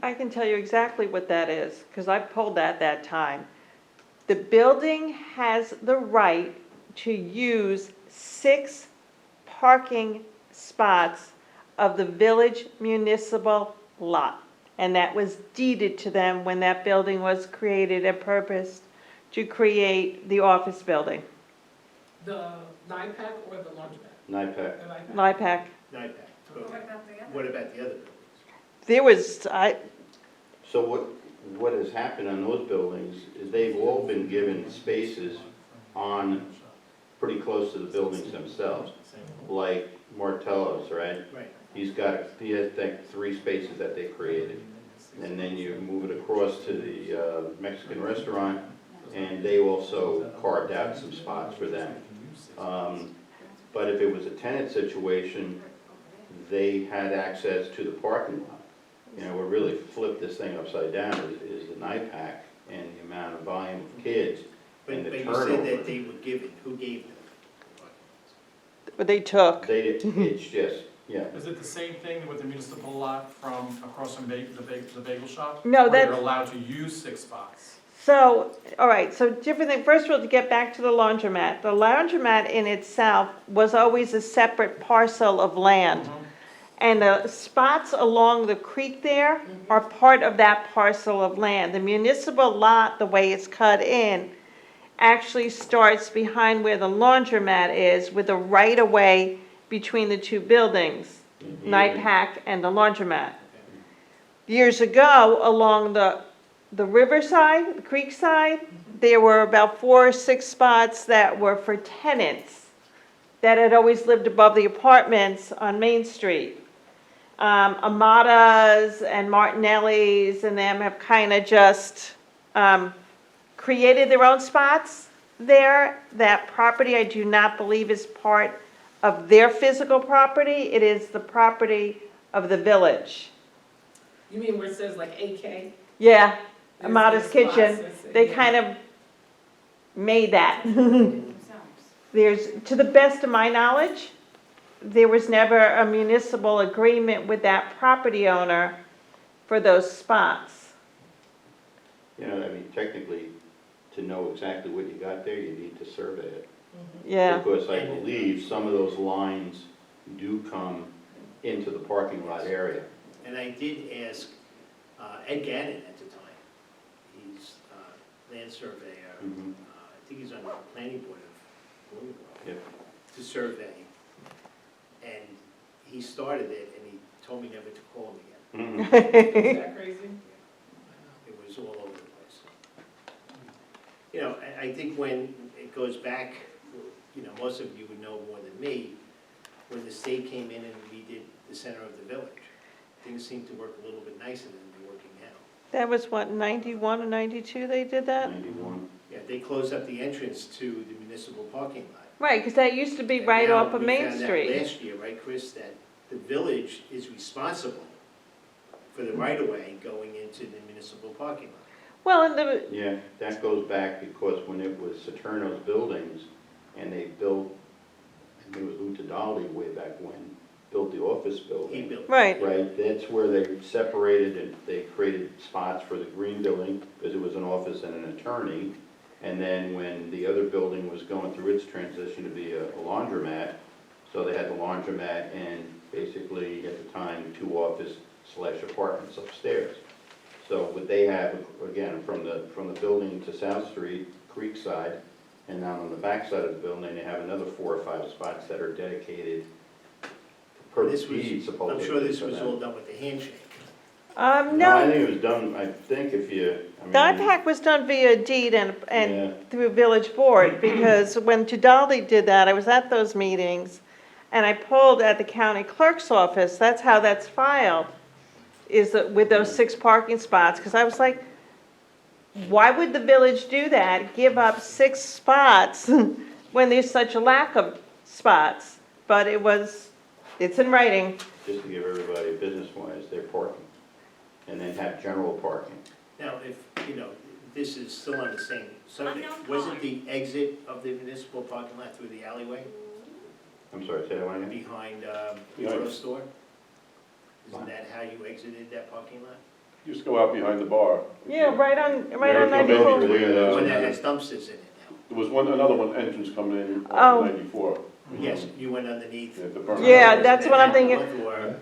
I can tell you exactly what that is, because I pulled that time. The building has the right to use 6 parking spots of the village municipal lot. And that was deeded to them when that building was created and purposed to create the office building. The 9-pack or the laundromat? NIPAC. The 9-pack. NIPAC. NIPAC. What about the other buildings? There was, So what has happened on those buildings is they've all been given spaces on, pretty close to the buildings themselves, like Martello's, right? Right. He has like 3 spaces that they created. And then you move it across to the Mexican restaurant, and they also carved out some spots for them. But if it was a tenant situation, they had access to the parking lot. You know, what really flipped this thing upside down is the NIPAC and the amount of volume of kids and the But you turnover. said that they were given, who gave them? but they took. They did, it's just, yeah. Is it the same thing with the municipal lot from across from the bagel shop? No, Where that's- you're allowed to use 6 spots? So, all right, so different thing. First of all, to get back to the laundromat in itself was always a separate parcel of land. And the spots along the creek there are part of that parcel of land. The municipal lot, the way it's cut in, actually starts behind where the laundromat is with a right-of-way between the 2 buildings, NIPAC and the laundromat. Years ago, along the riverside, the creek side, there were about 4 or 6 spots that were for tenants that had always lived above the apartments on Main Street. Amata's and Martinelli's and them have kind of just created their own spots there. That property, I do not believe, is part of their physical property. It is the property of the village. You mean where it says like AK? Yeah, There's Amata's spots Kitchen, that say, they yeah. kind of made that. There's, to the best of my knowledge, there was never a municipal agreement with that property owner for those spots. You know, I mean, technically, to know exactly what you got there, you need to survey it. Yeah, Because I believe some of those lines do come into the parking lot area. And I did ask Ed Gannon at the time. He's land surveyor. Mhm. I think he's on the planning board of Bloomingdale. Yep. To survey. And he started it and he told me never to call him again. Mhm. Is that crazy? It was all over the place. You know, I think when it goes back, you know, most of you would know more than me, when the state came in and redid the center of the village, things seemed to work a little bit nicer than they're working now. that was what, 91 or 92 they did that? 91. Yeah, they closed up the entrance to the municipal parking lot. Right, because that used to be And right now off of we Main found out Street. last year, right, Chris, that the village is responsible for the right-of-way going into the municipal parking lot. Well, and the, Yeah, that goes back because when it was Saturno's buildings, and they built, I think it was Utadali way back when, built the office He building. built. right, Right, that's where they separated and they created spots for the green building, because it was an office and an attorney. And then when the other building was going through its transition to be a laundromat, so they had the laundromat and basically, at the time, 2 office/apartments upstairs. So what they have, again, from the building to South Street, Creekside, and now on the back side of the building, they have another 4 or 5 spots that are dedicated per This was, deed, supposedly. I'm sure this for was them. all done with the handshake. No, I no, think it was done, I think if you, I mean. the IPAC was done via deed Yeah. and through village board, because when Tudali did that, I was at those meetings, and I pulled at the county clerk's office, that's how that's filed, is that with those 6 parking spots, because I was like, why would the village do that, give up 6 spots when there's such a lack of spots? But it's in writing. Just to give everybody business-wise, their parking, and then have general parking. Now, if, you know, this is still on the same subject, wasn't the exit of the municipal parking lot through the alleyway I'm sorry, say that one again? behind the auto store? Isn't that how you exited that parking lot? Used to go out behind the bar. Yeah, right on Mary come in 94. between, The one that has dumpsters in it now. There was another one entrance coming in Oh. on 94. Yes, you went underneath. Yeah, the burn. Yeah, that's what I'm thinking. Or-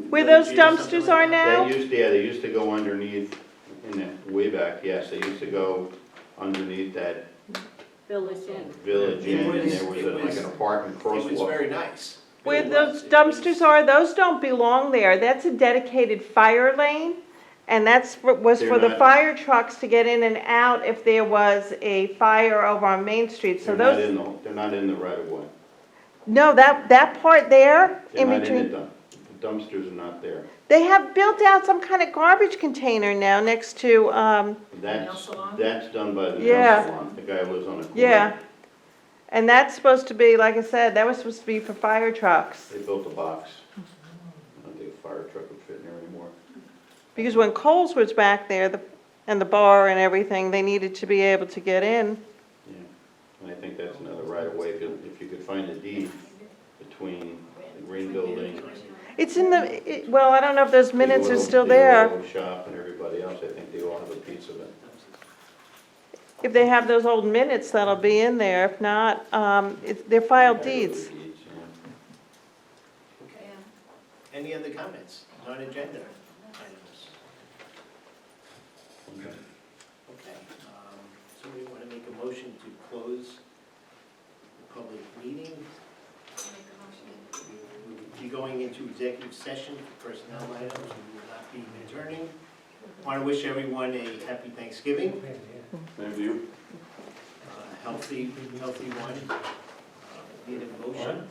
Where those dumpsters are now? They used to go underneath, in the, way back, yes, they used to go underneath that Village Inn. Village Inn, and there was It was- like an apartment It was crosswalk. very nice. Where It those was. It dumpsters was- are, those don't belong there. That's a dedicated fire lane. And was They're for the not- fire trucks to get in and out if there was a fire over on Main Street. So They're not in the right of way. no, that part there, They're in not in between. the dumpsters are not there. They have built out some kind of garbage container now next to, That's, salon? that's done by the nail Yeah. salon, the guy who lives on the corner. yeah. And that's supposed to be, like I said, that was supposed to be for fire trucks. They built a box. I don't think a fire truck would fit in there anymore. Because when Coles was back there, and the bar and everything, they needed to be able to get in. Yeah, and I think that's another right of way, if you could find a deed between the green building. It's in well, I don't know if those minutes the are oil- still the there. oil shop and everybody else, I think they all have a piece of it. If they have those old minutes, that'll be in there. If not, they're filed deeds. Yeah. Okay. Any other comments, non-agenda items? Okay, so we want to make a motion to close the public meeting. We will be going into executive session for personnel items, we will not be adjourning. Want to wish everyone a happy Thanksgiving, Same to you. healthy one. Need a motion?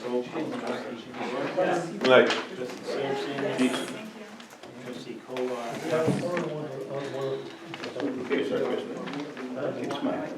Roll call, trustee Corr, Good night. trustee Sampson, trustee Kolar. Okay, so Chris, keep smiling.